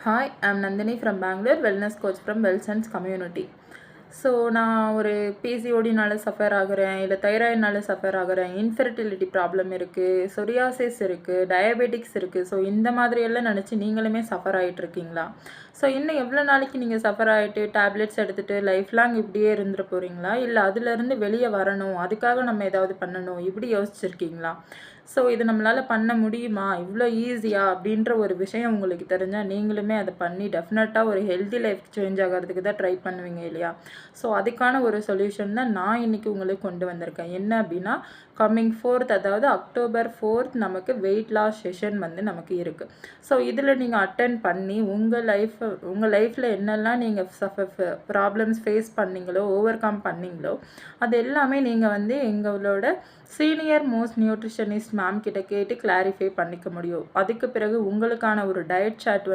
Hi, I'm Nandini from Bangalore, wellness coach from WellSense community. So நான் ஒரு பிசிஓடினால suffer ஆகுறேன், இல்லை தைராய்டுனால suffer ஆகுறேன், infertility problem இருக்குது, psoriasis இருக்குது, diabetics இருக்குது. ஸோ இந்த மாதிரியெல்லாம் நினச்சி நீங்களுமே சஃபர் ஆகிட்டு இருக்கீங்களா? ஸோ இன்னும் எவ்வளோ நாளைக்கு நீங்கள் சஃபர் ஆகிட்டு டேப்லெட்ஸ் எடுத்துகிட்டு லைஃப் லாங் இப்படியே இருந்துட போகிறீங்களா? இல்லை அதுலேருந்து வெளியே வரணும், அதுக்காக நம்ம ஏதாவது பண்ணணும், இப்படி யோசிச்சுருக்கீங்களா? ஸோ இது நம்மளால் பண்ண முடியுமா, இவ்வளோ ஈஸியா அப்படின்ற ஒரு விஷயம் உங்களுக்கு தெரிஞ்சால் நீங்களுமே அதை பண்ணி டெஃபினட்டாக ஒரு ஹெல்தி லைஃப் சேஞ்ச் ஆகிறதுக்கு தான் ட்ரை பண்ணுவீங்க இல்லையா? ஸோ அதுக்கான ஒரு சொல்யூஷன் தான் நான் இன்றைக்கி உங்களுக்கு கொண்டு வந்திருக்கேன். என்ன அப்படின்னா, கம்மிங் 4th, அதாவது October 4th நமக்கு வெயிட் லாஸ் செஷன் வந்து நமக்கு இருக்குது. ஸோ இதில் நீங்கள் அட்டென்ட் பண்ணி உங்கள் லைஃப்பில் என்னெல்லாம் நீங்கள் ப்ராப்ளம்ஸ் ஃபேஸ் பண்ணீங்களோ, ஓவர் கம் பண்ணீங்களோ, அது எல்லாமே நீங்கள் வந்து எங்களோட சீனியர் மோஸ்ட் நியூட்ரிஷனிஸ்ட் மேம் கிட்ட கேட்டு கிளாரிஃபை பண்ணிக்க முடியும். அதுக்கு பிறகு உங்களுக்கான ஒரு டயட் சார்ட்